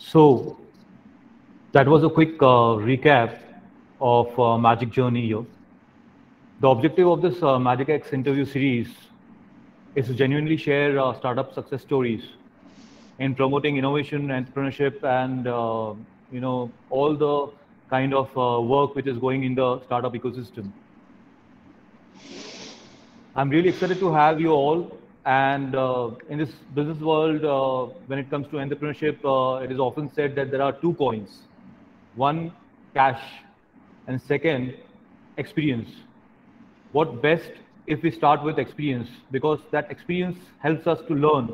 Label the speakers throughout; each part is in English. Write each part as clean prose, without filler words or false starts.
Speaker 1: So that was a quick recap of Magic Journey here. The objective of this Magic X interview series is to genuinely share startup success stories in promoting innovation, entrepreneurship, and all the kind of work which is going in the startup ecosystem. I'm really excited to have you all. And in this business world, when it comes to entrepreneurship, it is often said that there are two coins: one, cash, and second, experience. What best if we start with experience, because that experience helps us to learn,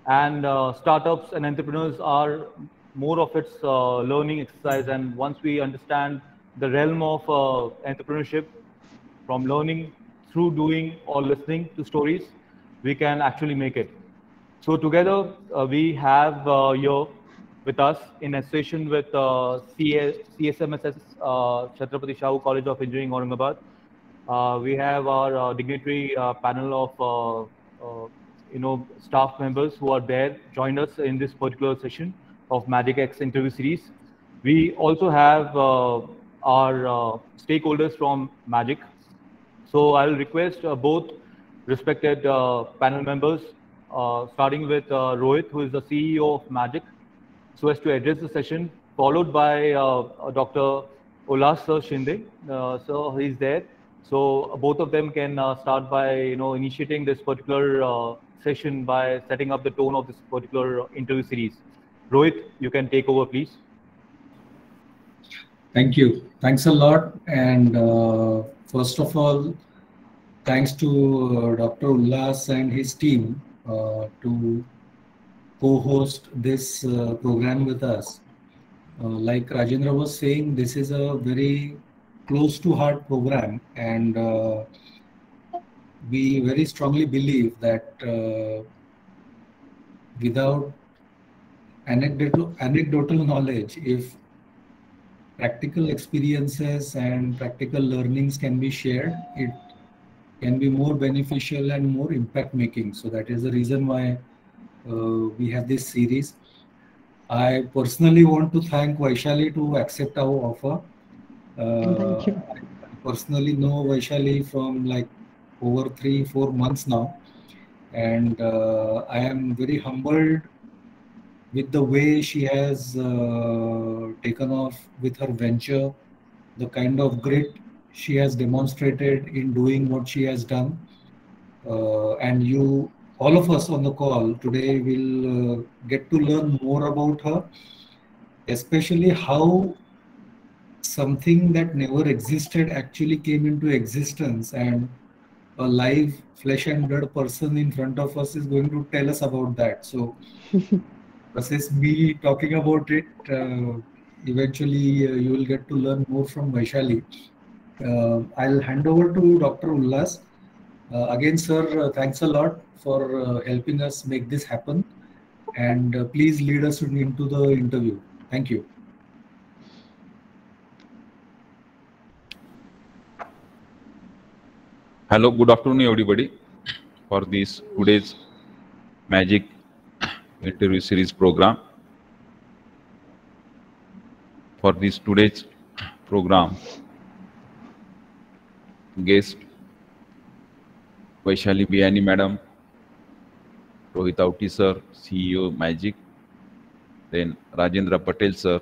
Speaker 1: and startups and entrepreneurs are more of its learning exercise. And once we understand the realm of entrepreneurship, from learning through doing or listening to stories, we can actually make it. So together we have here with us in association with CSMSS Chhatrapati Shahu College of Engineering, Aurangabad. We have our dignitary panel of staff members who are there, joined us in this particular session of Magic X interview series. We also have our stakeholders from Magic. So I'll request both respected panel members, starting with Rohit, who is the CEO of Magic, so as to address the session, followed by Dr. Ullas Shinde. So he's there. So both of them can start by initiating this particular session by setting up the tone of this particular interview series. Rohit, you can take over, please.
Speaker 2: Thank you. Thanks a lot. And first of all, thanks to Dr. Ullas and his team to co-host this program with us. Like Rajendra was saying, this is a very close to heart program, and we very strongly believe that without anecdotal knowledge, if practical experiences and practical learnings can be shared, it can be more beneficial and more impact making. So that is the reason why we have this series. I personally want to thank Vaishali to accept our offer.
Speaker 3: Thank you.
Speaker 2: I personally know Vaishali from like over 3-4 months now, and I am very humbled with the way she has taken off with her venture, the kind of grit she has demonstrated in doing what she has done. And you, all of us on the call today, will get to learn more about her, especially how something that never existed actually came into existence, and a live flesh and blood person in front of us is going to tell us about that. So versus me talking about it, eventually you will get to learn more from Vaishali. I'll hand over to Dr. Ullas. Again, sir, thanks a lot for helping us make this happen. And please lead us into the interview. Thank you.
Speaker 4: Hello, good afternoon, everybody, for this today's Magic interview series program. For this today's program, guest Vaishali Biyani Madam, Rohit Auti Sir, CEO Magic, then Rajendra Patel Sir,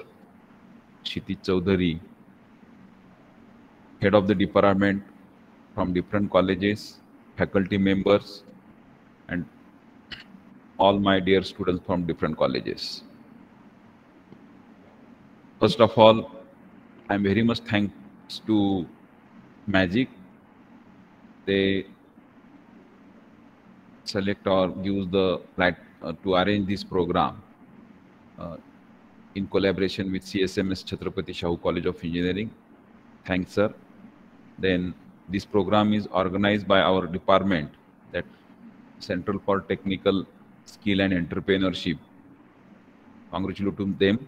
Speaker 4: Kshitij Chaudhary, Head of the Department from different colleges, faculty members, and all my dear students from different colleges. First of all, I'm very much thanks to Magic. They select or use the to arrange this program in collaboration with CSMS Chhatrapati Shahu College of Engineering. Thanks, sir. Then this program is organized by our department, that Central for Technical Skill and Entrepreneurship. Congratulations to them,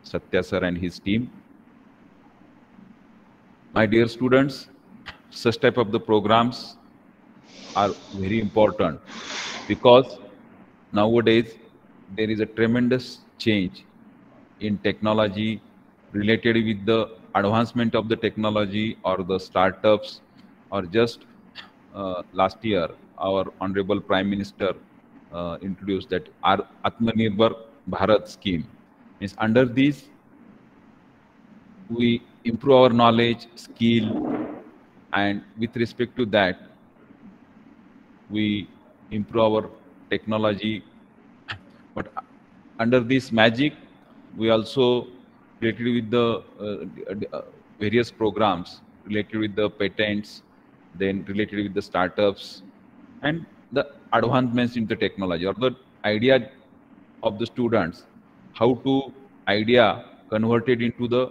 Speaker 4: Satya sir and his team. My dear students, such type of the programs are very important, because nowadays there is a tremendous change in technology, related with the advancement of the technology or the startups, or just last year, our Honorable Prime Minister introduced that our Atmanirbhar Bharat scheme. Means under this, we improve our knowledge, skill, and with respect to that, we improve our technology. But under this magic, we also related with the various programs related with the patents, then related with the startups, and the advancements in the technology, or the idea of the students, how to idea converted into the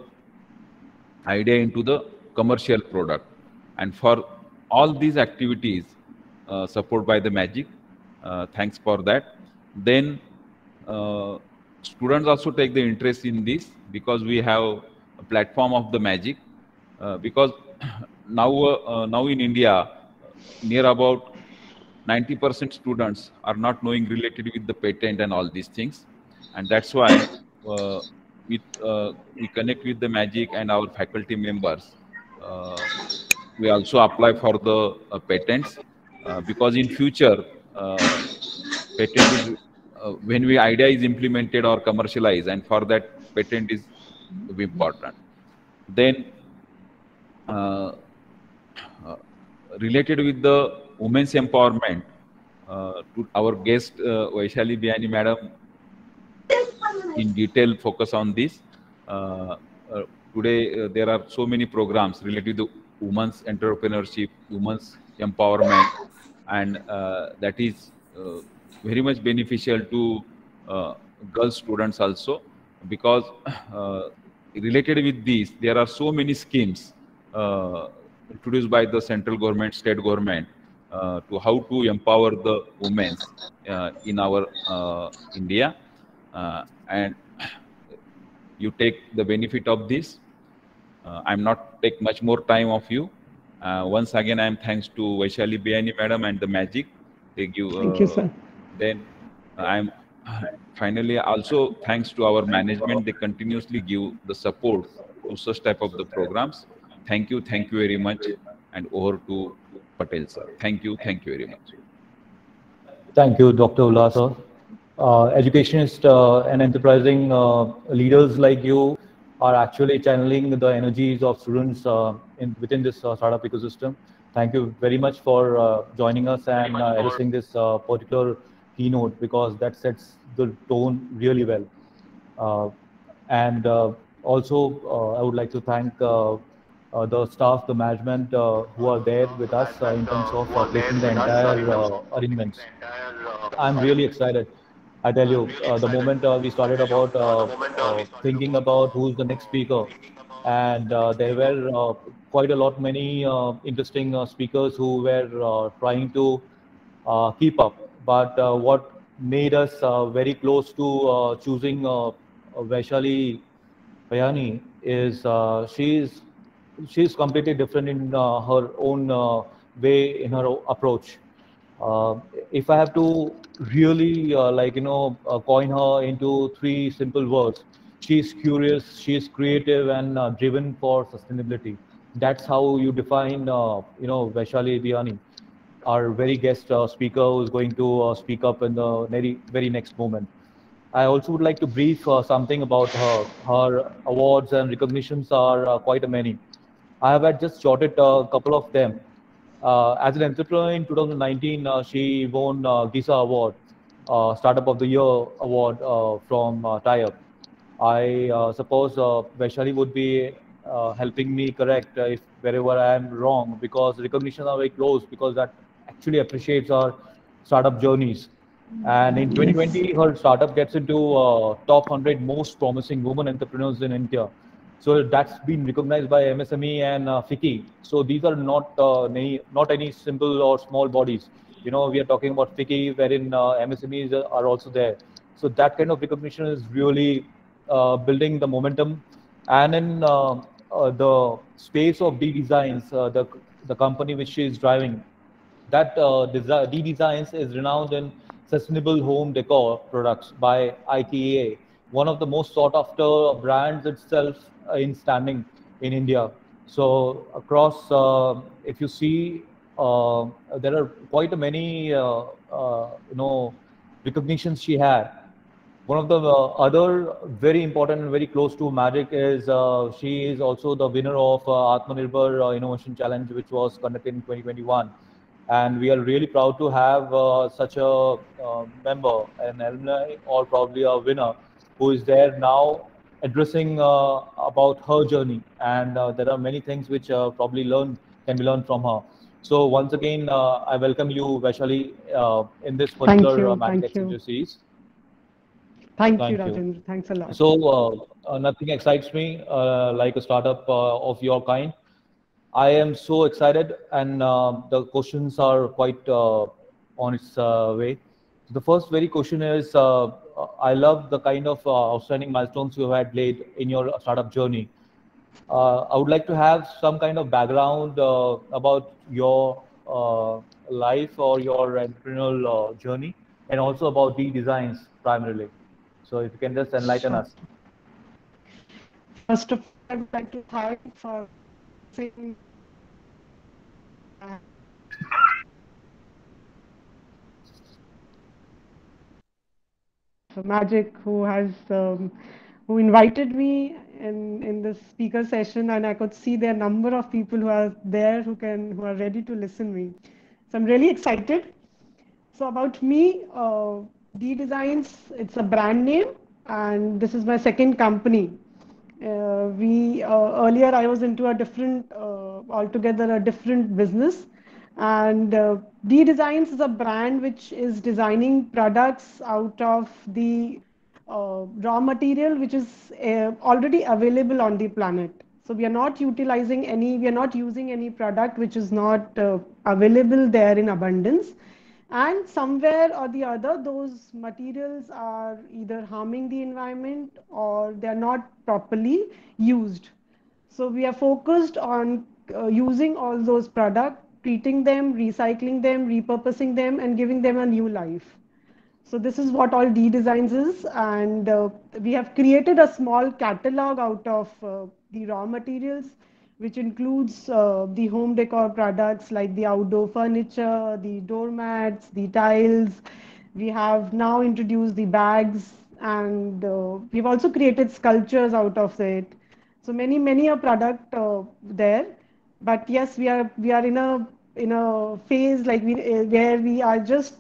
Speaker 4: idea into the commercial product. And for all these activities supported by the magic, thanks for that. Then students also take the interest in this because we have a platform of the magic, because now in India, near about 90% students are not knowing related with the patent and all these things, and that's why uh, we connect with the magic and our faculty members. We also apply for the patents, because in future, patent is when we idea is implemented or commercialized, and for that patent is important. Then uh, uh, related with the women's empowerment, to our guest Vaishali Biyani madam in detail focus on this. Uh, Today there are so many programs related to women's entrepreneurship, women's empowerment, and that is very much beneficial to girl students also, because related with this, there are so many schemes introduced by the central government, state government, to how to empower the women in our India, and you take the benefit of this. I'm not take much more time of you. Once again, I'm thanks to Vaishali Biyani madam and the magic. They give.
Speaker 3: Thank you, sir.
Speaker 4: Then I'm finally also thanks to our management. They continuously give the support to such type of the programs. Thank you very much, and over to Patel sir. Thank you very much.
Speaker 1: Thank you, Dr. Ullah, sir. Educationists and enterprising leaders like you are actually channeling the energies of students within this startup ecosystem. Thank you very much for joining us and addressing this particular keynote, because that sets the tone really well. And also, I would like to thank the staff, the management who are there with us in terms of placing the entire arrangements. I'm really excited. I tell you, the moment we started about thinking about who's the next speaker, and there were quite a lot many interesting speakers who were trying to keep up. But what made us very close to choosing Vaishali Biyani is she's completely different in her own way, in her approach. Uh, if I have to really coin her into three simple words, she's curious, she's creative, and driven for sustainability. That's how you define Vaishali Biyani, our very guest speaker who's going to speak up in the very next moment. I also would like to brief something about her. Her awards and recognitions are quite a many. I have had just jotted a couple of them. As an entrepreneur in 2019, she won GISA Award, Startup of the Year Award from TIE-Up. I suppose Vaishali would be helping me correct if wherever I am wrong, because recognitions are very close, because that actually appreciates our startup journeys. And in 2020, her startup gets into top 100 most promising women entrepreneurs in India. So that's been recognized by MSME and FICCI. So these are not any simple or small bodies. You know, we are talking about FICCI, wherein MSMEs are also there. So that kind of recognition is really building the momentum. And in the space of D Designs, the company which she is driving, that D Designs is renowned in sustainable home decor products by ITEA, one of the most sought after brands itself in standing in India. So across, if you see, there are quite many, recognitions she had. One of the other very important and very close to Magic is she is also the winner of Atmanirbhar Innovation Challenge, which was conducted in 2021. And we are really proud to have such a member, an alumni, or probably a winner, who is there now addressing about her journey. And there are many things which probably can be learned from her. So once again, I welcome you, Vaishali, in this particular Magic
Speaker 3: Thank you.
Speaker 1: Accenture series.
Speaker 3: Thank you,
Speaker 1: Thank you.
Speaker 3: Rajendra. Thanks a lot.
Speaker 1: So nothing excites me like a startup of your kind. I am so excited, and the questions are quite on its way. The first very question is, I love the kind of outstanding milestones you had laid in your startup journey. I would like to have some kind of background about your life or your entrepreneurial journey, and also about the designs primarily. So if you can just enlighten
Speaker 3: Sure.
Speaker 1: us.
Speaker 3: First of all, I would like to thank for saying Magic, who invited me in this speaker session, and I could see there are a number of people who are there who are ready to listen me. So I'm really excited. So about me, D Designs, it's a brand name, and this is my second company. We Earlier I was into a different, altogether a different business, and D Designs is a brand which is designing products out of the raw material which is already available on the planet. So we are not we are not using any product which is not available there in abundance. And somewhere or the other, those materials are either harming the environment or they are not properly used. So we are focused on using all those products, treating them, recycling them, repurposing them, and giving them a new life. So this is what all D Designs is, and we have created a small catalog out of the raw materials, which includes the home decor products like the outdoor furniture, the doormats, the tiles. We have now introduced the bags, and we've also created sculptures out of it. So many a product there. But yes, we are in a phase like where we are just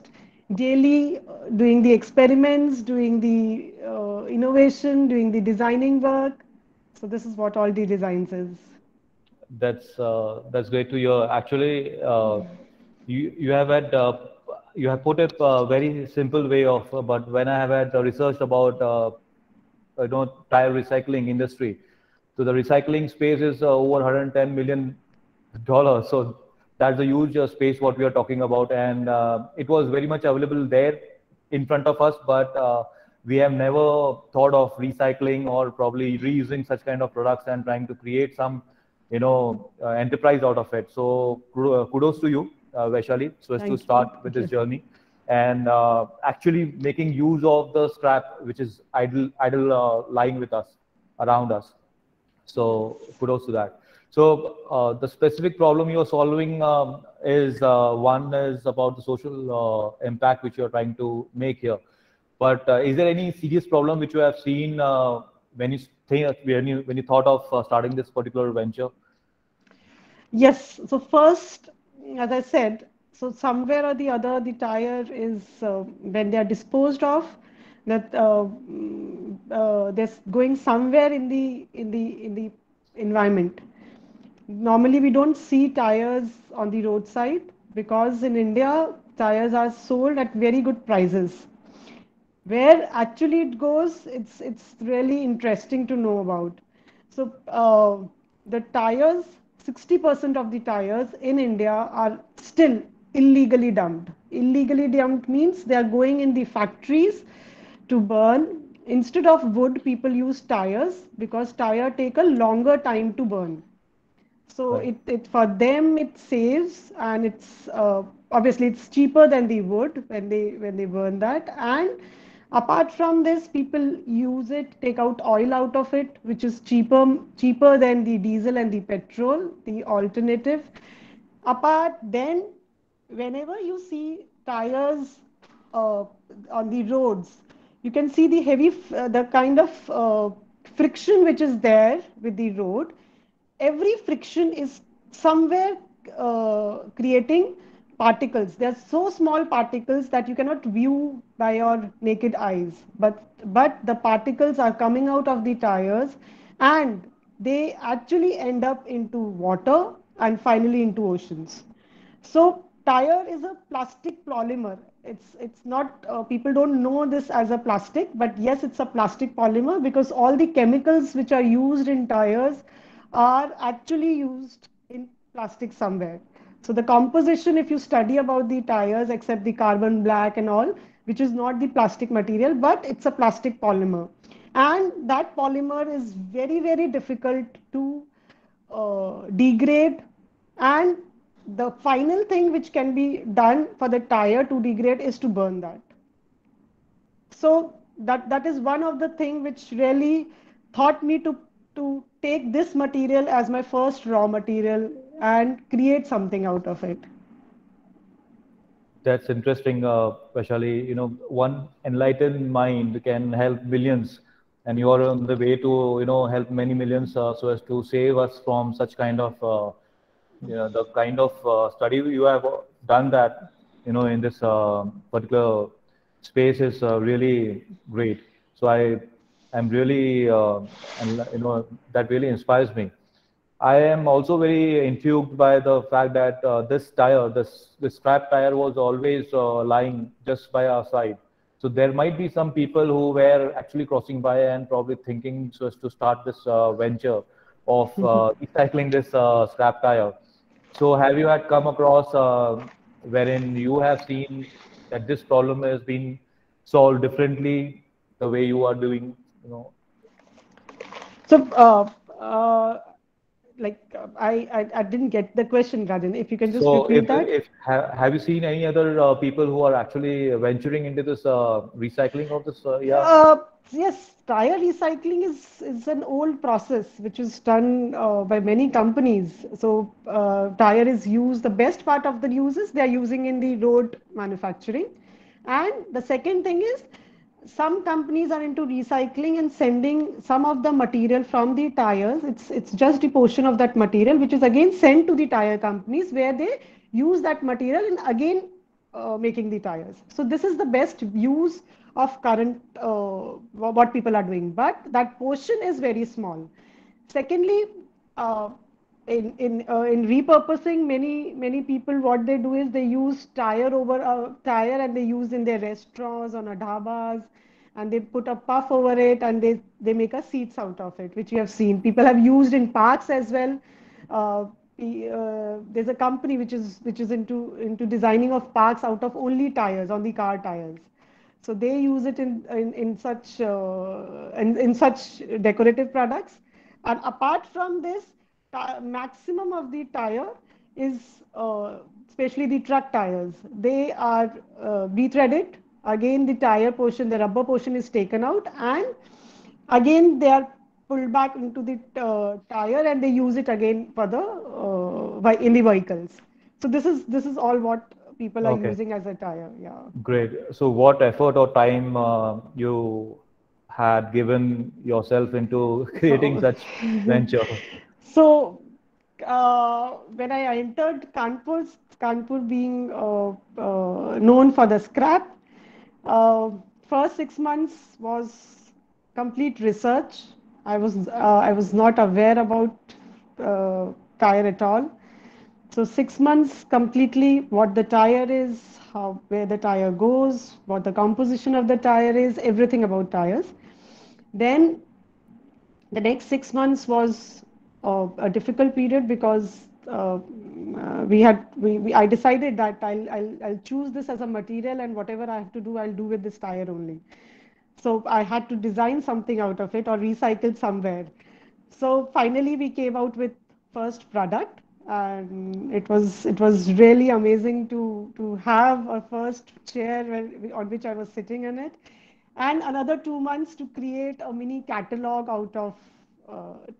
Speaker 3: daily doing the experiments, doing the innovation, doing the designing work. So this is what all the designs is.
Speaker 1: That's great to hear. Actually, you have had you have put it a very simple way of. But when I have had researched about tire recycling industry, so the recycling space is over 110 million dollars. So that's a huge space what we are talking about, and it was very much available there in front of us, but we have never thought of recycling or probably reusing such kind of products and trying to create some enterprise out of it. So kudos to you, Vaishali, so as to start with this journey, and actually making use of the scrap which is idle lying with us, around us. So kudos to that. So the specific problem you are solving is one is about the social impact which you are trying to make here. But is there any serious problem which you have seen when you thought of starting this particular venture?
Speaker 3: Yes. So first, as I said, so somewhere or the other, the tire is when they are disposed of, that they're going somewhere in the environment. Normally, we don't see tires on the roadside because in India, tires are sold at very good prices. Where actually it goes, it's really interesting to know about. So the tires, 60% of the tires in India are still illegally dumped. Illegally dumped means they are going in the factories to burn. Instead of wood, people use tires because tire take a longer time to burn. So
Speaker 1: Right.
Speaker 3: it for them it saves, and it's obviously it's cheaper than the wood when they burn that. And Apart from this, people use it, take out oil out of it, which is cheaper than the diesel and the petrol, the alternative. Apart then, whenever you see tires on the roads, you can see the the kind of friction which is there with the road. Every friction is somewhere creating particles. They are so small particles that you cannot view by your naked eyes. But the particles are coming out of the tires, and they actually end up into water and finally into oceans. So tire is a plastic polymer. It's not people don't know this as a plastic, but yes, it's a plastic polymer because all the chemicals which are used in tires are actually used in plastic somewhere. So the composition, if you study about the tires, except the carbon black and all, which is not the plastic material, but it's a plastic polymer, and that polymer is very, very difficult to degrade, and the final thing which can be done for the tire to degrade is to burn that. So that is one of the thing which really taught me to take this material as my first raw material and create something out of it.
Speaker 1: That's interesting, Vaishali. You know, one enlightened mind can help billions, and you are on the way to, you know, help many millions, so as to save us from such kind of, the kind of study you have done that, you know, in this particular space is really great. So I'm really, and you know, that really inspires me. I am also very intrigued by the fact that this tire, this scrap tire, was always lying just by our side. So there might be some people who were actually crossing by and probably thinking so as to start this venture of recycling this scrap tire. So have you had come across wherein you have seen that this problem has been solved differently the way you are doing, you know?
Speaker 3: So I didn't get the question, Rajan. If you can just
Speaker 1: So,
Speaker 3: repeat that.
Speaker 1: have you seen any other people who are actually venturing into this recycling of this? Yeah.
Speaker 3: Uh, yes, tire recycling is an old process which is done by many companies. So tire is used. The best part of the uses they are using in the road manufacturing, and the second thing is some companies are into recycling and sending some of the material from the tires. It's just a portion of that material which is again sent to the tire companies where they use that material and again making the tires. So this is the best use of current what people are doing, but that portion is very small. Secondly, uh, in repurposing, many people what they do is they use tire over a tire and they use in their restaurants on a dhabas, and they put a puff over it and they make a seats out of it, which you have seen people have used in parks as well. uh, there's a company which is into designing of parks out of only tires, on the car tires. So they use it in such in such decorative products. And apart from this, maximum of the tire is especially the truck tires. They are rethreaded. Again, the tire portion, the rubber portion is taken out, and again they are pulled back into the tire, and they use it again for the in the vehicles. So this is all what people are
Speaker 1: Okay.
Speaker 3: using as a tire. Yeah.
Speaker 1: Great. So, what effort or time you had given yourself into creating
Speaker 3: So,
Speaker 1: such venture?
Speaker 3: so when I entered Kanpur being known for the scrap, uh, first 6 months was complete research. I was not aware about uh, tire at all. So 6 months completely what the tire is, how where the tire goes, what the composition of the tire is, everything about tires. Then the next 6 months was a difficult period because I decided that I'll choose this as a material, and whatever I have to do I'll do with this tire only. So I had to design something out of it or recycle somewhere. So finally we came out with first product, and it was really amazing to have a first chair on which I was sitting in it. and another 2 months to create a mini catalog out of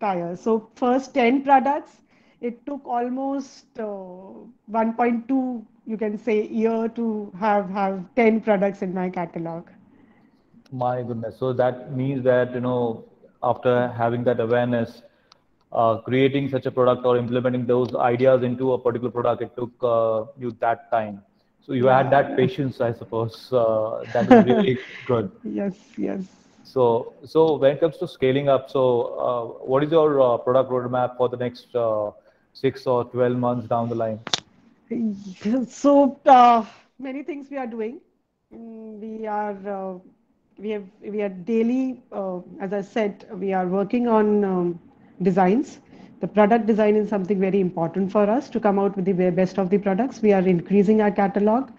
Speaker 3: tires. So first 10 products, it took almost 1.2, you can say, year to have 10 products in my catalog.
Speaker 1: My goodness. So that means that, after having that awareness, creating such a product or implementing those ideas into a particular product, it took you that time. So you had that
Speaker 3: Yeah.
Speaker 1: patience, I suppose. That is really good.
Speaker 3: Yes, yes.
Speaker 1: So when it comes to scaling up, so what is your product roadmap for the next 6 or 12 months down the line?
Speaker 3: So many things we are doing. We are we are daily, as I said, we are working on designs. The product design is something very important for us to come out with the best of the products. We are increasing our catalog.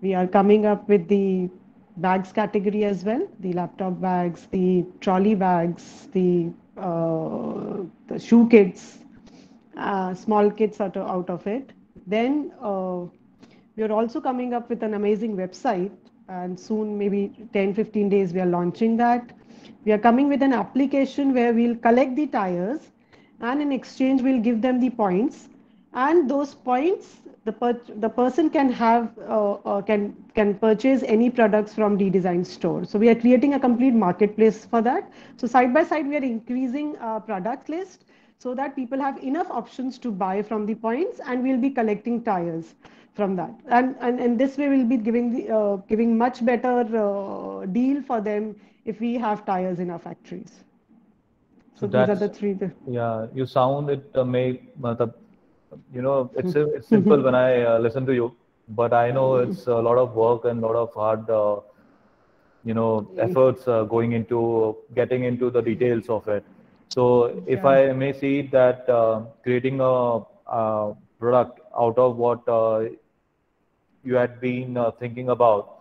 Speaker 3: We are coming up with the bags category as well, the laptop bags, the trolley bags, the shoe kits, small kits out of it. Then we are also coming up with an amazing website, and soon, maybe 10, 15 days, we are launching that. We are coming with an application where we'll collect the tires, and in exchange, we'll give them the points. And those points, the person can have can purchase any products from the design store. So we are creating a complete marketplace for that. So side by side, we are increasing our product list so that people have enough options to buy from the points, and we'll be collecting tires from that. And this way we'll be giving much better deal for them if we have tires in our factories.
Speaker 1: So
Speaker 3: So these are
Speaker 1: that's,
Speaker 3: the three.
Speaker 1: yeah, you sound it it's simple when I listen to you, but I know it's a lot of work and a lot of hard, efforts going into getting into the details of it. So if
Speaker 3: Yeah.
Speaker 1: I may see that creating a product out of what you had been thinking about,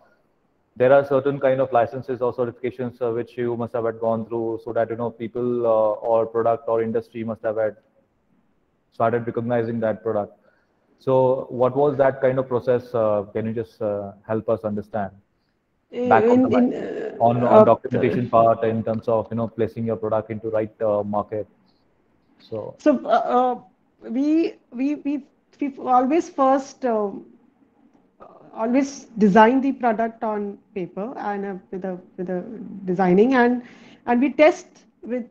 Speaker 1: there are certain kind of licenses or certifications which you must have had gone through, so that people or product or industry must have had started recognizing that product. So what was that kind of process? Can you just help us understand back of the mind on documentation part in terms of placing your product into right market? So
Speaker 3: So we always first always design the product on paper and with a designing, and we test with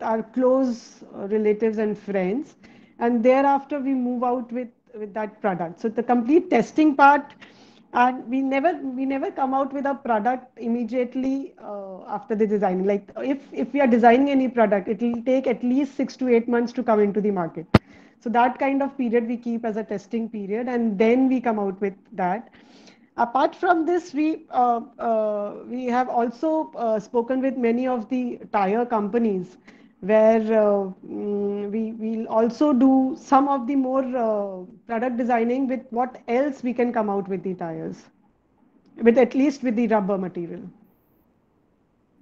Speaker 3: our close relatives and friends, and thereafter we move out with that product. So the complete testing part, and we never come out with a product immediately after the designing. Like if we are designing any product, it will take at least 6 to 8 months to come into the market. So that kind of period we keep as a testing period, and then we come out with that. Apart from this, we have also spoken with many of the tire companies, where we will also do some of the more product designing with what else we can come out with the tires, with at least with the rubber material.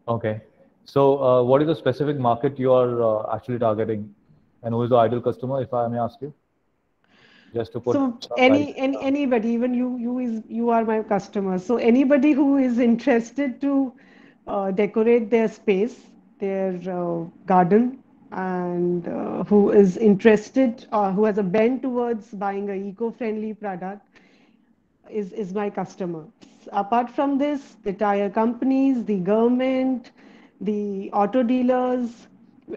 Speaker 1: okay, so what is the specific market you are actually targeting, and who is the ideal customer, if I may ask you, just to put
Speaker 3: So
Speaker 1: some light?
Speaker 3: anybody, even you are my customer. So anybody who is interested to decorate their space, their garden, and who is interested, who has a bent towards buying a eco-friendly product, is my customer. Apart from this, the tire companies, the government, the auto dealers,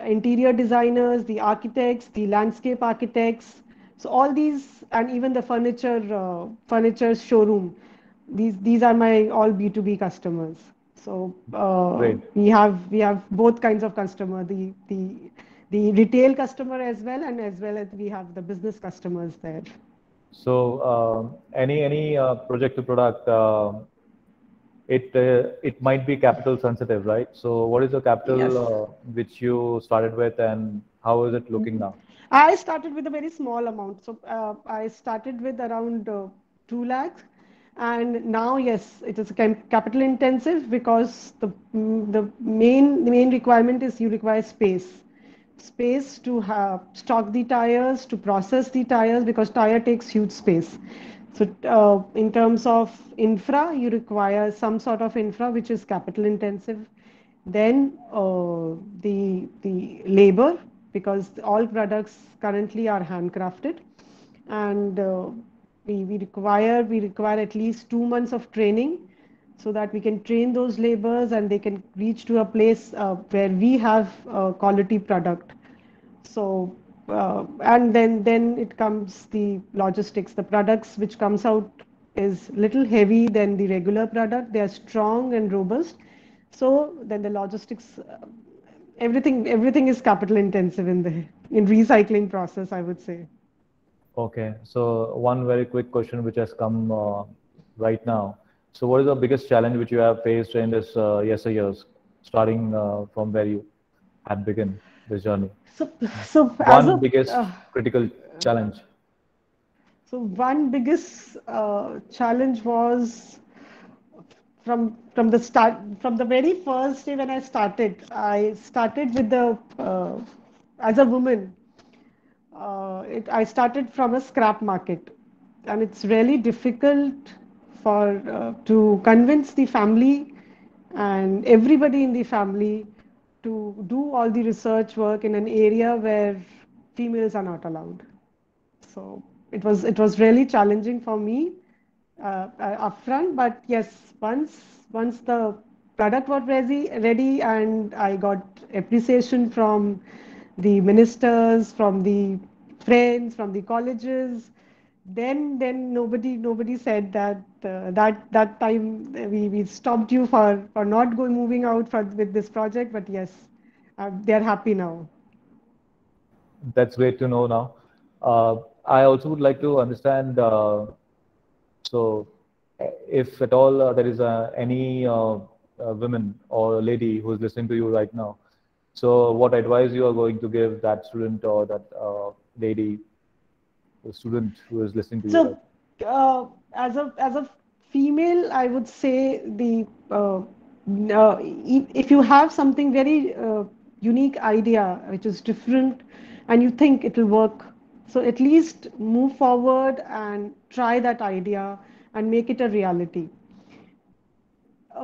Speaker 3: interior designers, the architects, the landscape architects. So all these, and even the furniture showroom. These are my all B2B customers. So
Speaker 1: Great.
Speaker 3: we have both kinds of customer, the retail customer as well as we have the business customers there.
Speaker 1: So any project to product, it might be capital sensitive, right? So what is the capital
Speaker 3: Yes.
Speaker 1: which you started with, and how is it looking now?
Speaker 3: I started with a very small amount. So I started with around 2 lakhs. And now, yes, it is capital intensive, because the main requirement is you require space to have stock the tires, to process the tires, because tire takes huge space. So in terms of infra, you require some sort of infra which is capital intensive. Then the labor, because all products currently are handcrafted, and we require at least 2 months of training so that we can train those laborers and they can reach to a place where we have a quality product. So and then it comes the logistics. The products which comes out is little heavy than the regular product. They are strong and robust. So then the logistics, everything is capital intensive in recycling process, I would say.
Speaker 1: Okay, so one very quick question which has come right now. So what is the biggest challenge which you have faced in this years, starting from where you had begun this journey?
Speaker 3: So as
Speaker 1: One
Speaker 3: a
Speaker 1: biggest critical challenge.
Speaker 3: so one biggest challenge was from the start, from the very first day when I started with the as a woman. I started from a scrap market, and it's really difficult for to convince the family and everybody in the family to do all the research work in an area where females are not allowed. So it was really challenging for me upfront, but yes, once the product was ready, and I got appreciation from the ministers, from the friends, from the colleges, then nobody said that that time we stopped you for not going moving out with this project, but yes, they are happy now.
Speaker 1: That's great to know now. I also would like to understand, so if at all there is any women or lady who is listening to you right now, so what advice you are going to give that student or that lady, the student who is listening to you right
Speaker 3: So, as a female, I would say if you have something very unique idea which is different, and you think it will work, so at least move forward and try that idea and make it a reality.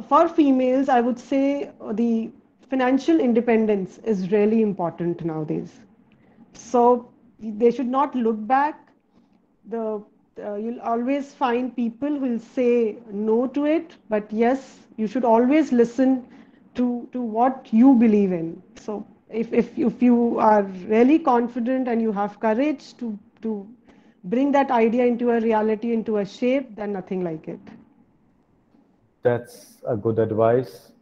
Speaker 3: For females, I would say the financial independence is really important nowadays. So they should not look back. The You'll always find people who will say no to it, but yes, you should always listen to what you believe in. So if you are really confident and you have courage to bring that idea into a reality, into a shape, then nothing like it.
Speaker 1: That's a good advice.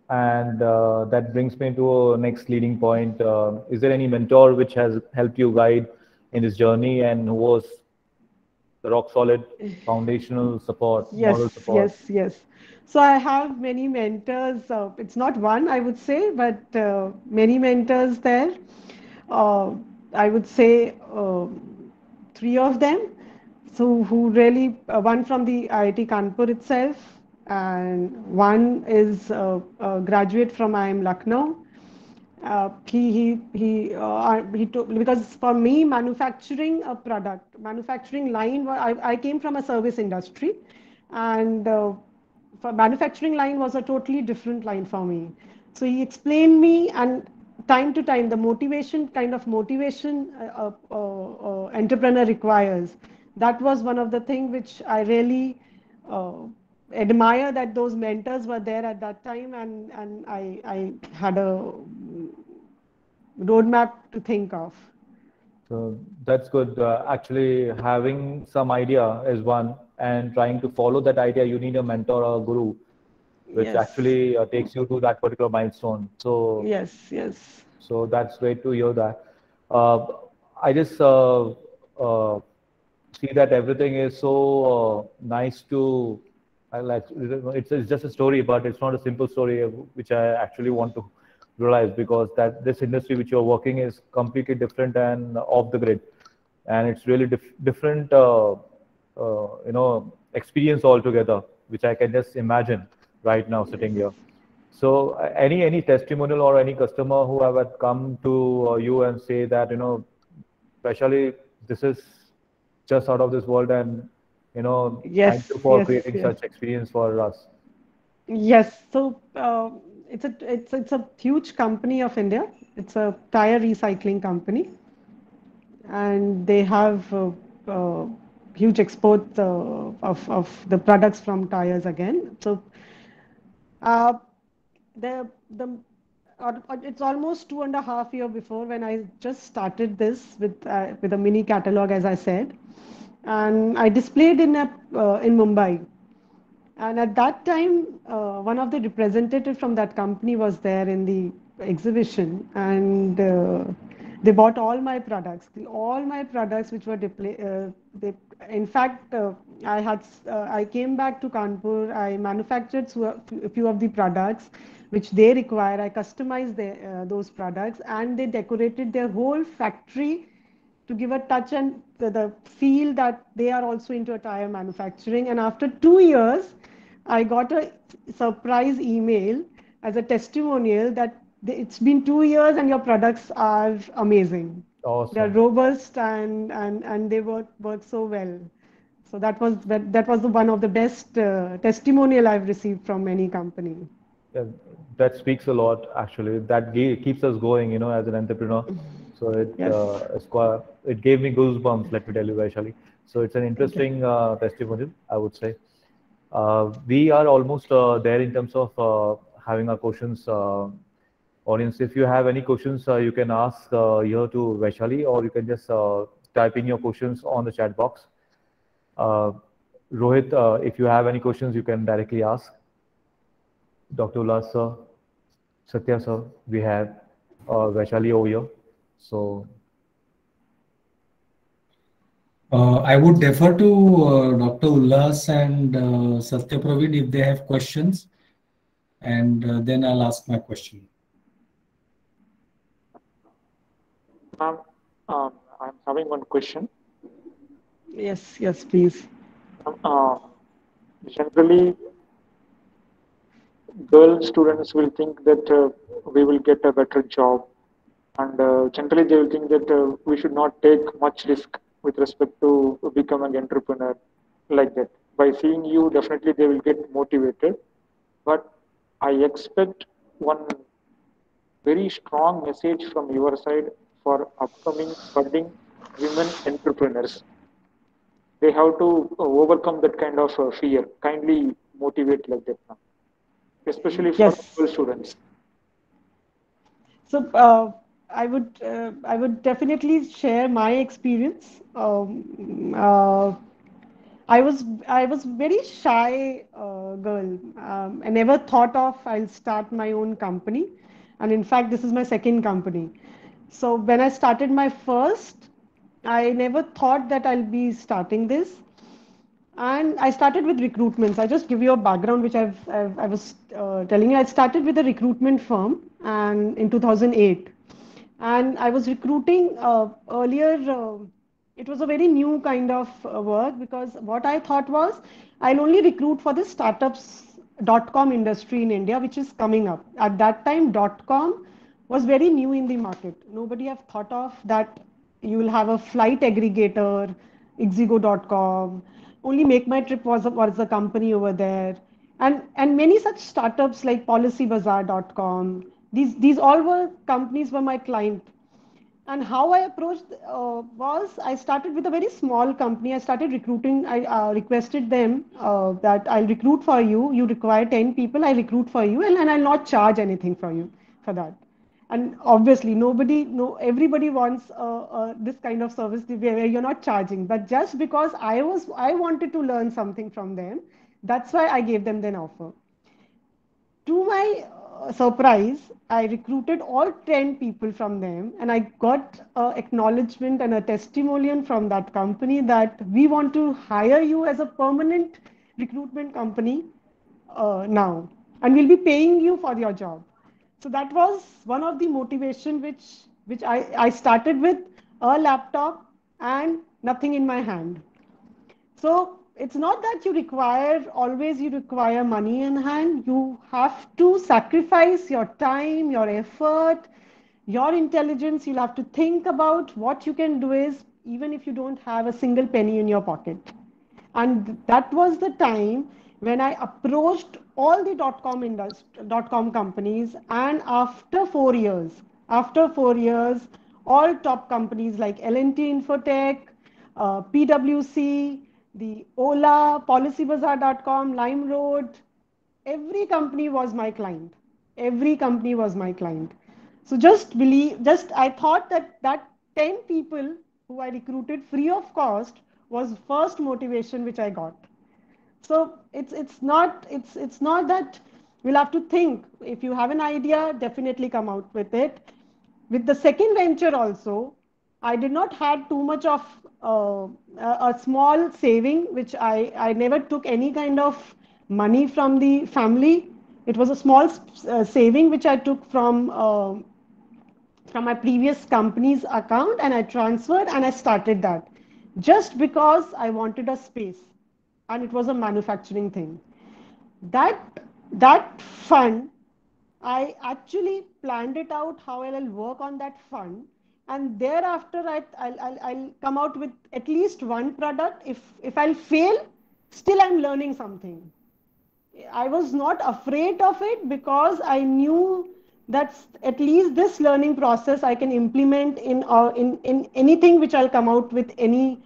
Speaker 1: And that brings me to a next leading point. Is there any mentor which has helped you guide in this journey and who was the rock solid foundational support,
Speaker 3: Yes,
Speaker 1: moral support?
Speaker 3: yes, yes. So I have many mentors. It's not one, I would say, but many mentors there. Uh, I would say three of them. So who really, one from the IIT Kanpur itself, and one is a graduate from IIM Lucknow. He took, because for me manufacturing a product, manufacturing line, I came from a service industry, and for manufacturing line was a totally different line for me. So he explained me, and time to time the motivation, kind of motivation entrepreneur requires, that was one of the things which I really uh, admire, that those mentors were there at that time, and I had a roadmap to think of.
Speaker 1: So that's good. Actually, having some idea is one, and trying to follow that idea, you need a mentor or a guru, which
Speaker 3: Yes,
Speaker 1: actually takes you to that particular milestone. So,
Speaker 3: yes, yes.
Speaker 1: so that's great to hear that. Uh, I just see that everything is so nice to. I like it's just a story, but it's not a simple story, which I actually want to realize, because that this industry which you're working is completely different and off the grid, and it's really different, experience altogether, which I can just imagine right now sitting here. So any testimonial or any customer who have had come to you and say that, especially this is just out of this world, and
Speaker 3: Yes,
Speaker 1: Thank you for
Speaker 3: yes,
Speaker 1: creating
Speaker 3: yes.
Speaker 1: such experience for us.
Speaker 3: Yes, so it's a huge company of India. It's a tire recycling company, and they have uh, huge exports of the products from tires again. So uh, it's almost 2.5 years before when I just started this with a mini catalog, as I said, and I displayed in Mumbai. And at that time, one of the representatives from that company was there in the exhibition, and they bought all my products which were in fact, I came back to Kanpur. I manufactured a few of the products which they require. I customized those products, and they decorated their whole factory to give a touch and the feel that they are also into a tire manufacturing. And after 2 years, I got a surprise email as a testimonial that it's been 2 years and your products are amazing. They're
Speaker 1: Awesome.
Speaker 3: robust and they work so well. So that was one of the best testimonial I've received from any company.
Speaker 1: Yeah, that speaks a lot, actually. That keeps us going, as an entrepreneur. So
Speaker 3: Yes.
Speaker 1: it gave me goosebumps, let me tell you, Vaishali. So it's an
Speaker 3: Okay.
Speaker 1: interesting testimonial, I would say. We are almost there in terms of having our questions. Audience, if you have any questions, you can ask here to Vaishali, or you can just type in your questions on the chat box. Uh, Rohit, if you have any questions, you can directly ask. Dr. Ullas sir, Satya sir, we have Vaishali over here. So,
Speaker 2: I would defer to Dr. Ullas and Satya Praveen if they have questions, and then I'll ask my question.
Speaker 5: Ma'am, I'm having one question.
Speaker 3: Yes, yes, please.
Speaker 5: Generally, girl students will think that we will get a better job, and generally they will think that we should not take much risk with respect to becoming entrepreneur like that. By seeing you, definitely they will get motivated. But I expect one very strong message from your side for upcoming budding women entrepreneurs. They have to overcome that kind of fear. Kindly motivate like that now, especially for
Speaker 3: Yes.
Speaker 5: girl students.
Speaker 3: So I would definitely share my experience. I was very shy girl. I never thought of I'll start my own company, and in fact, this is my second company. So when I started my first, I never thought that I'll be starting this. And I started with recruitments. I just give you a background, which I was telling you. I started with a recruitment firm, and in 2008, and I was recruiting earlier. It was a very new kind of work because what I thought was I'll only recruit for the startups.com industry in India, which is coming up. At that time, .com was very new in the market. Nobody have thought of that. You will have a flight aggregator, Ixigo.com. Only Make My Trip was a company over there, and many such startups like PolicyBazaar.com. These all were companies were my client. And how I approached was I started with a very small company. I started recruiting. I requested them that I'll recruit for you. You require 10 people. I recruit for you, and I'll not charge anything for you for that. And obviously, everybody wants this kind of service where you're not charging. But just because I wanted to learn something from them, that's why I gave them an offer. To my surprise, I recruited all 10 people from them, and I got acknowledgement and a testimonial from that company that we want to hire you as a permanent recruitment company now, and we'll be paying you for your job. So that was one of the motivation which I started with a laptop and nothing in my hand. So it's not that you require money in hand. You have to sacrifice your time, your effort, your intelligence. You'll have to think about what you can do is even if you don't have a single penny in your pocket. And that was the time when I approached all the dot com companies, and after 4 years, all top companies like L&T Infotech, PwC, the Ola, PolicyBazaar.com, LimeRoad, every company was my client. Every company was my client. So I thought that 10 people who I recruited free of cost was first motivation which I got. So it's not that we'll have to think. If you have an idea, definitely come out with it. With the second venture also, I did not had too much of a small saving, which I never took any kind of money from the family. It was a small saving which I took from my previous company's account, and I transferred and I started that just because I wanted a space, and it was a manufacturing thing. That fund, I actually planned it out how I'll work on that fund, and thereafter I'll come out with at least one product. If I'll fail, still I'm learning something. I was not afraid of it because I knew that at least this learning process I can implement in anything which I'll come out with any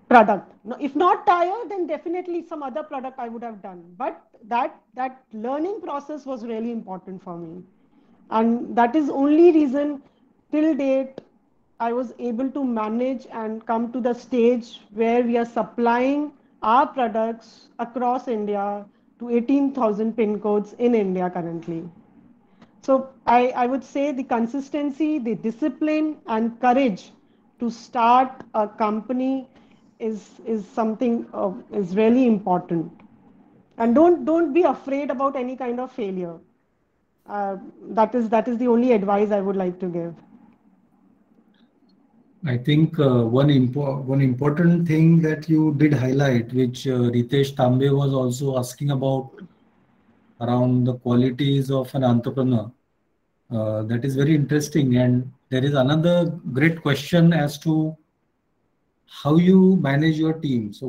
Speaker 3: product. No, if not tire, then definitely some other product I would have done. But that learning process was really important for me, and that is only reason till date I was able to manage and come to the stage where we are supplying our products across India to 18,000 pin codes in India currently. So I would say the consistency, the discipline and courage to start a company is something is really important. And don't be afraid about any kind of failure. That is the only advice I would like to give.
Speaker 2: I think one important thing that you did highlight, which Ritesh Tambe was also asking about, around the qualities of an entrepreneur. That is very interesting. And there is another great question as to how you manage your team. So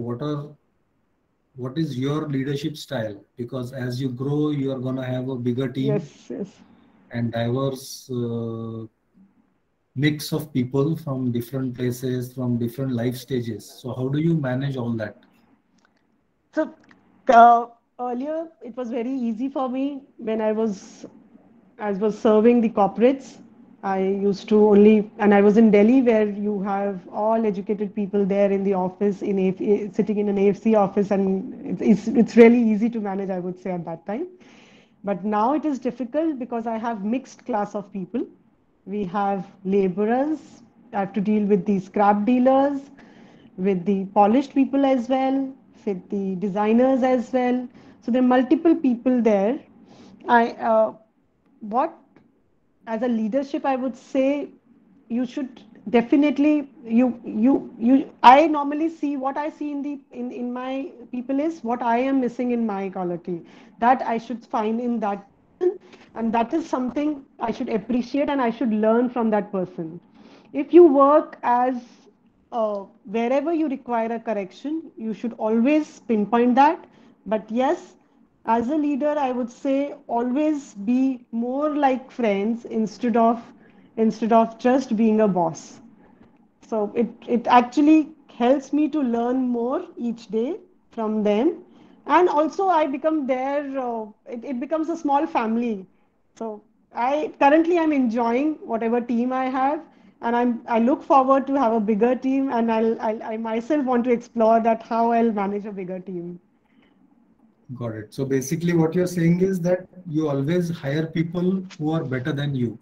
Speaker 2: what is your leadership style? Because as you grow, you are going to have a bigger team.
Speaker 3: Yes.
Speaker 2: And diverse mix of people from different places, from different life stages. So how do you manage all that?
Speaker 3: So earlier it was very easy for me when I was serving the corporates. I used to only, and I was in Delhi where you have all educated people there in the office, sitting in an AFC office, and it's really easy to manage, I would say, at that time. But now it is difficult because I have mixed class of people. We have laborers. I have to deal with the scrap dealers, with the polished people as well, with the designers as well. So there are multiple people there. What as a leadership I would say, you should definitely I normally see what I see in my people is what I am missing in my quality, that I should find in that person, and that is something I should appreciate and I should learn from that person. If you work as wherever you require a correction, you should always pinpoint that. But yes, as a leader, I would say always be more like friends instead of just being a boss. So it actually helps me to learn more each day from them, and also I become their. It becomes a small family. So I'm enjoying whatever team I have, and I look forward to have a bigger team, and I myself want to explore that how I'll manage a bigger team.
Speaker 2: Got it. So basically what you're saying is that you always hire people who are better than you.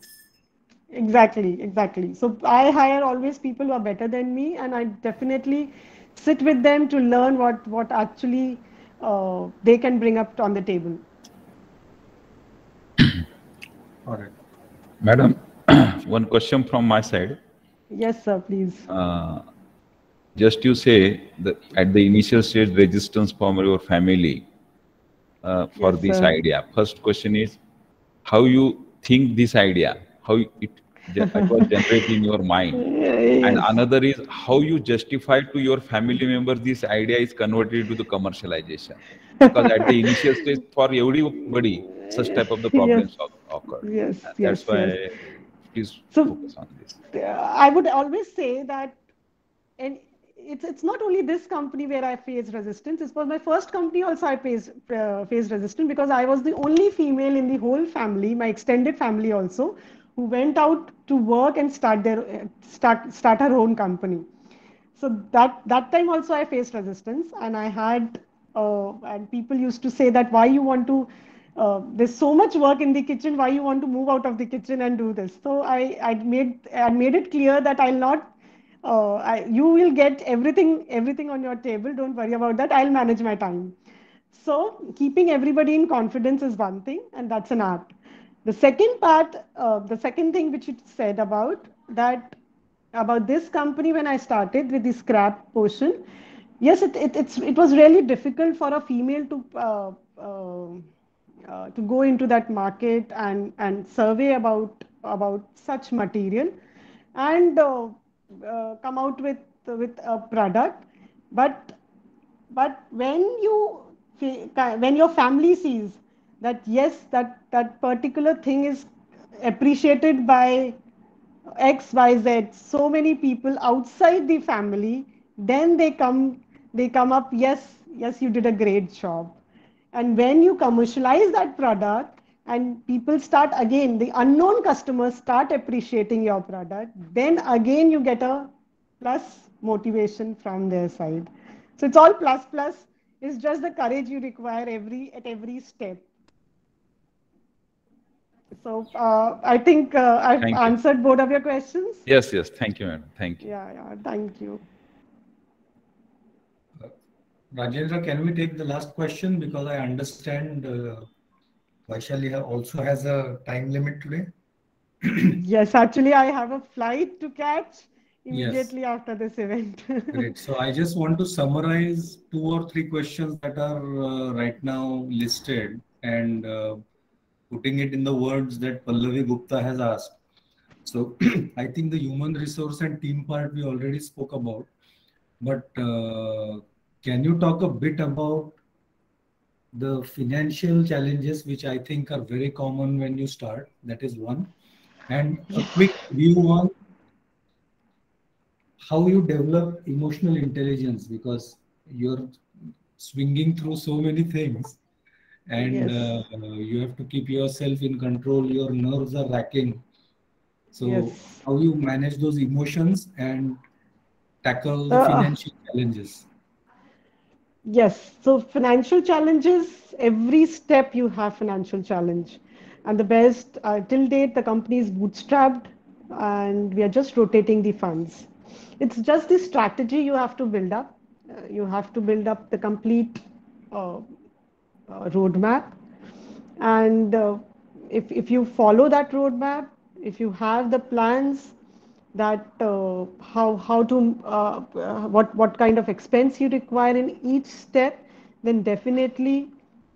Speaker 3: Exactly. So I hire always people who are better than me, and I definitely sit with them to learn what actually they can bring up on the table.
Speaker 2: All right.
Speaker 4: Madam, one question from my side.
Speaker 3: Yes, sir, please.
Speaker 4: Just you say that at the initial stage, resistance from your family for
Speaker 3: Yes,
Speaker 4: this
Speaker 3: sir.
Speaker 4: idea. First question is, how you think this idea, how it was generated in your mind? And
Speaker 3: Yes.
Speaker 4: another is how you justify to your family members this idea is converted into the commercialization. Because at the initial stage, for everybody, such type of the
Speaker 3: Yes.
Speaker 4: problems occurred.
Speaker 3: Yes.
Speaker 4: And
Speaker 3: Yes.
Speaker 4: that's why
Speaker 3: Yes.
Speaker 4: please
Speaker 3: So
Speaker 4: focus on this.
Speaker 3: I would always say that, and it's not only this company where I faced resistance. It was my first company also I faced resistance, because I was the only female in the whole family, my extended family also, who went out to work and start her own company. So that time also I faced resistance, and I had and people used to say that, why you want to there's so much work in the kitchen, why you want to move out of the kitchen and do this. So I made it clear that I'll not you will get everything on your table, don't worry about that, I'll manage my time. So keeping everybody in confidence is one thing, and that's an art. The second part, the second thing which you said about this company, when I started with the scrap portion, yes, it was really difficult for a female to go into that market and survey about such material, and come out with a product. But when your family sees that, yes, that particular thing is appreciated by XYZ, so many people outside the family, then they come up, yes, yes, you did a great job. And when you commercialize that product and people start, again, the unknown customers start appreciating your product, then again you get a plus motivation from their side. So it's all plus plus. It's just the courage you require at every step. So I think I've
Speaker 4: Thank you.
Speaker 3: answered both of your questions.
Speaker 4: Yes, yes. Thank you, madam. Thank you.
Speaker 3: Yeah, yeah. Thank you.
Speaker 2: Rajendra, can we take the last question, because I understand Vaishali also has a time limit today.
Speaker 3: Yes, actually, I have a flight to catch
Speaker 2: Yes,
Speaker 3: immediately after this event.
Speaker 2: great. So I just want to summarize 2 or 3 questions that are right now listed, and putting it in the words that Pallavi Gupta has asked. So I think the human resource and team part we already spoke about, but can you talk a bit about the financial challenges, which I think are very common when you start? That is one. And a quick view on how you develop emotional intelligence, because you're swinging through so many things, and
Speaker 3: Yes,
Speaker 2: you have to keep yourself in control. Your nerves are racking. So
Speaker 3: yes.
Speaker 2: how you manage those emotions and tackle the
Speaker 3: Uh,
Speaker 2: financial challenges?
Speaker 3: yes. So financial challenges, every step you have financial challenge. And the best, till date, the company is bootstrapped and we are just rotating the funds. It's just the strategy you have to build up. You have to build up the complete uh, roadmap. And if you follow that roadmap, if you have the plans that how to what kind of expense you require in each step, then definitely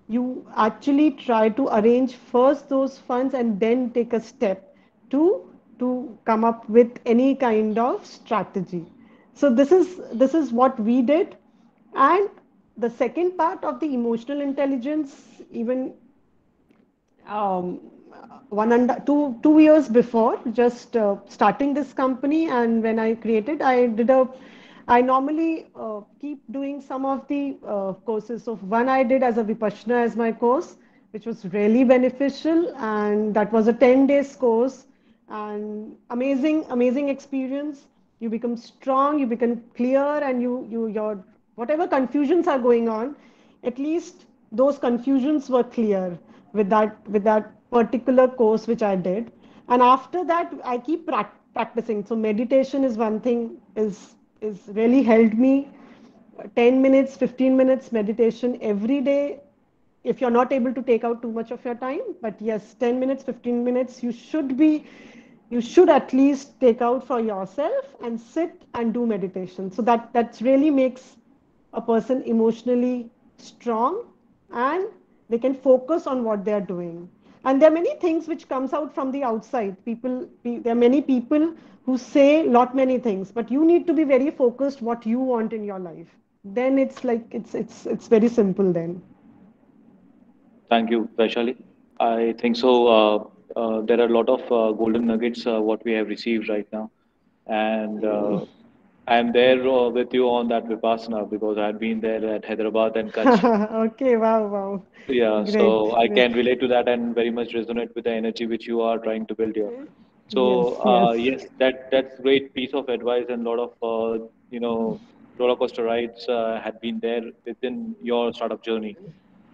Speaker 3: you actually try to arrange first those funds and then take a step to come up with any kind of strategy. So this is what we did. And the second part of the emotional intelligence, even um, 2 years before just starting this company, and when I created, I normally keep doing some of the courses. So one I did as a Vipassana as my course, which was really beneficial, and that was a 10 days course, and amazing experience. You become strong, you become clear, and your whatever confusions are going on, at least those confusions were clear with that particular course which I did. And after that, I keep practicing. So meditation is one thing, is really helped me. 10 minutes, 15 minutes meditation every day, if you're not able to take out too much of your time. But yes, 10 minutes, 15 minutes, you should at least take out for yourself and sit and do meditation. So that really makes a person emotionally strong, and they can focus on what they're doing. And there are many things which comes out from the outside. There are many people who say many things, but you need to be very focused what you want in your life. Then it's like it's very simple then.
Speaker 6: Thank you, Vaishali. I think so. There are a lot of golden nuggets what we have received right now, and I'm there with you on that Vipassana because I've been there at Hyderabad and Kutch.
Speaker 3: Okay, wow, wow.
Speaker 6: Yeah,
Speaker 3: Great,
Speaker 6: so I
Speaker 3: great.
Speaker 6: can relate to that and very much resonate with the energy which you are trying to build here.
Speaker 3: Yes,
Speaker 6: So
Speaker 3: yes.
Speaker 6: yes, that's great piece of advice, and a lot of roller coaster rides had been there within your startup journey.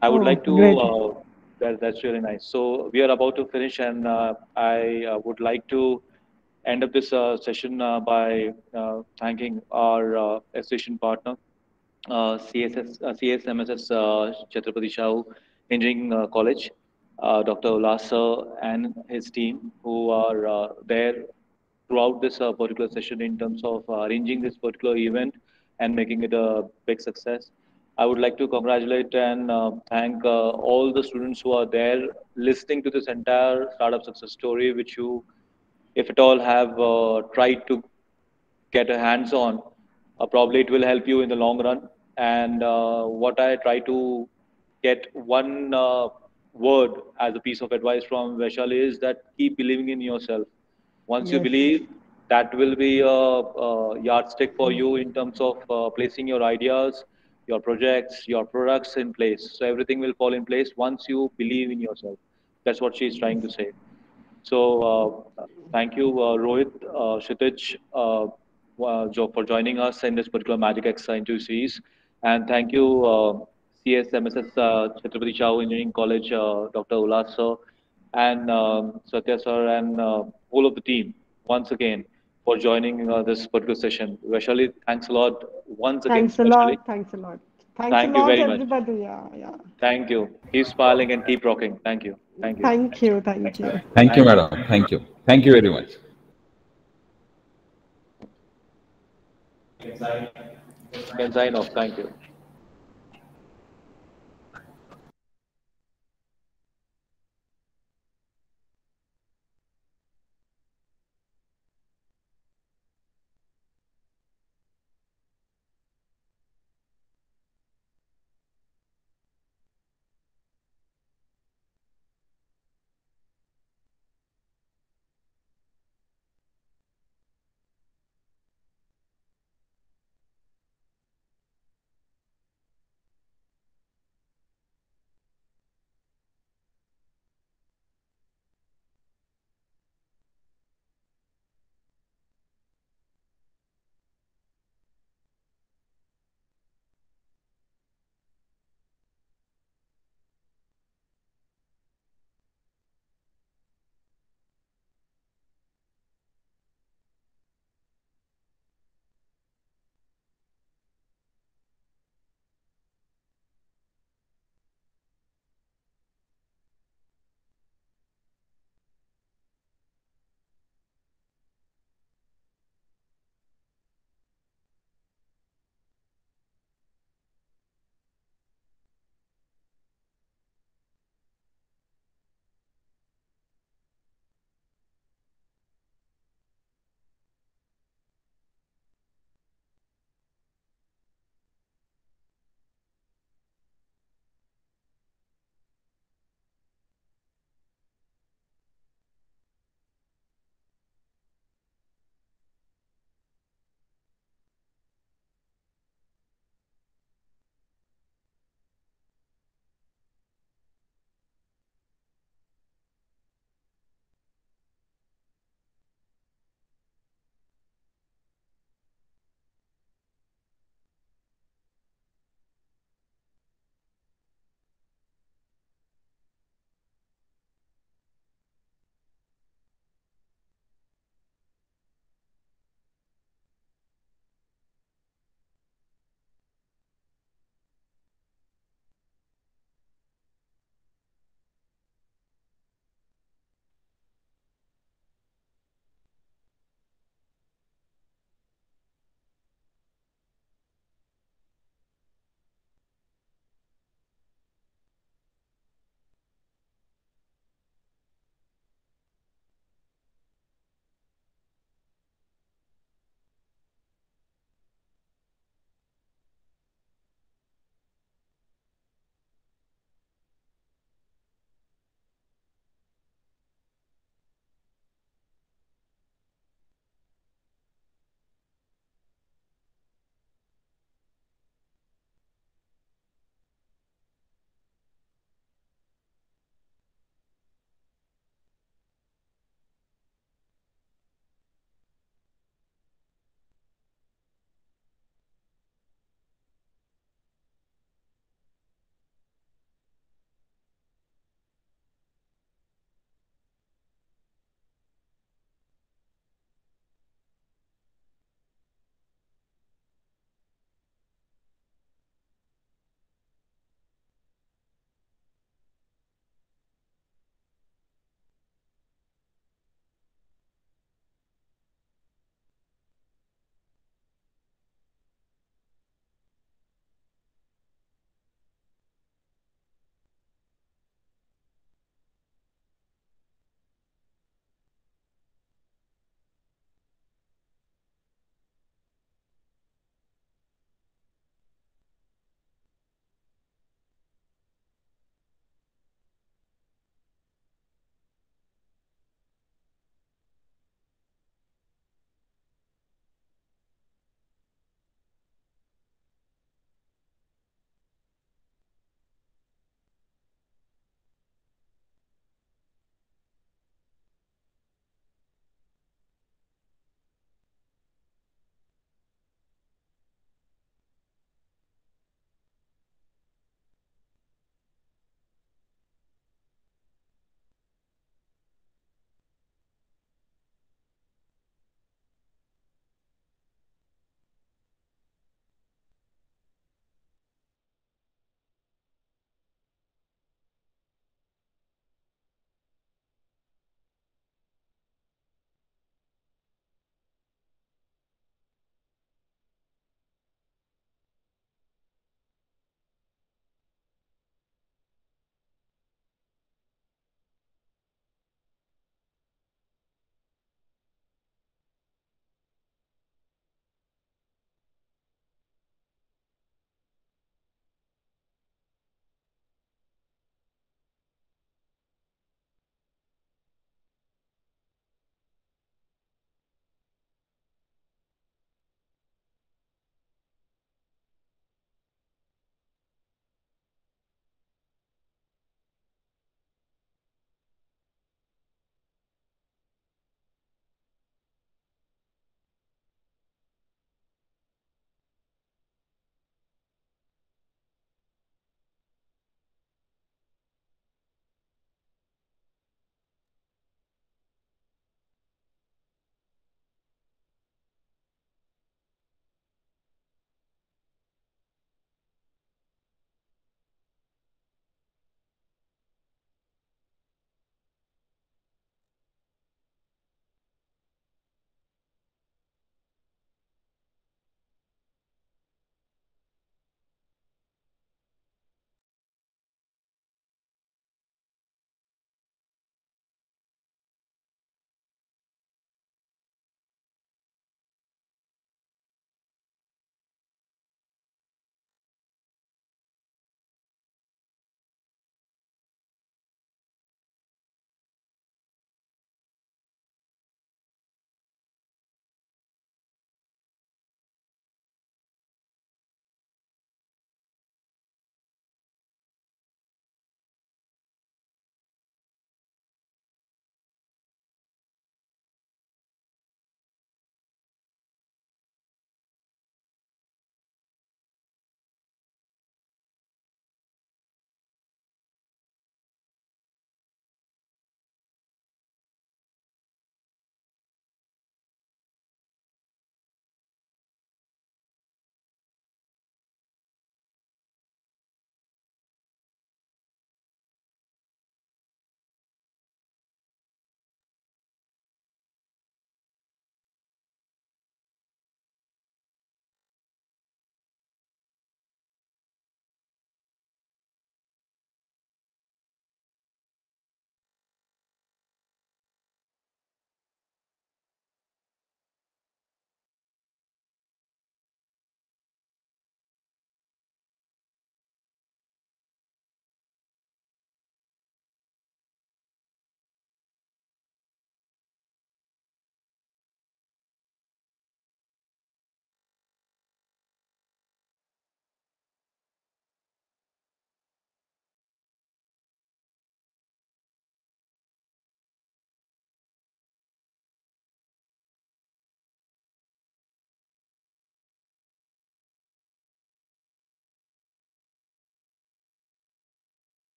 Speaker 6: I would
Speaker 3: Oh,
Speaker 6: like to
Speaker 3: great.
Speaker 6: that's really nice. So we are about to finish, and I would like to end up this session by thanking our association partner, CSMSS Chhatrapati Shahu Engineering College, Dr. Ullas sir and his team who are there throughout this particular session in terms of arranging this particular event and making it a big success. I would like to congratulate and thank all the students who are there listening to this entire startup success story, which you, if at all, have tried to get a hands on, probably it will help you in the long run. And what I try to get one word as a piece of advice from Vaishali is that keep believing in yourself. Once you
Speaker 3: Yes.
Speaker 6: believe, that will be a yardstick for you in terms of placing your ideas, your projects, your products in place. So everything will fall in place once you believe in yourself. That's what she's trying to say. So thank you, Rohit, Kshitij, for joining us in this particular Magic X interview series. And thank you, CSMSS Chhatrapati Shahu Engineering College, Dr. Ullas sir, and Satya sir, and whole of the team once again for joining this particular session. Vaishali, thanks a lot once again,
Speaker 3: Thanks a
Speaker 6: especially.
Speaker 3: lot. Thanks a lot. Thanks a
Speaker 6: Thank you
Speaker 3: lot,
Speaker 6: very much.
Speaker 3: everybody. Yeah, yeah.
Speaker 6: Thank you. Keep smiling and keep rocking. Thank you. Thank you.
Speaker 3: Thank you. Thank you.
Speaker 4: Thank you, madam. Thank you. Thank you very much.
Speaker 6: You can sign off. Thank you.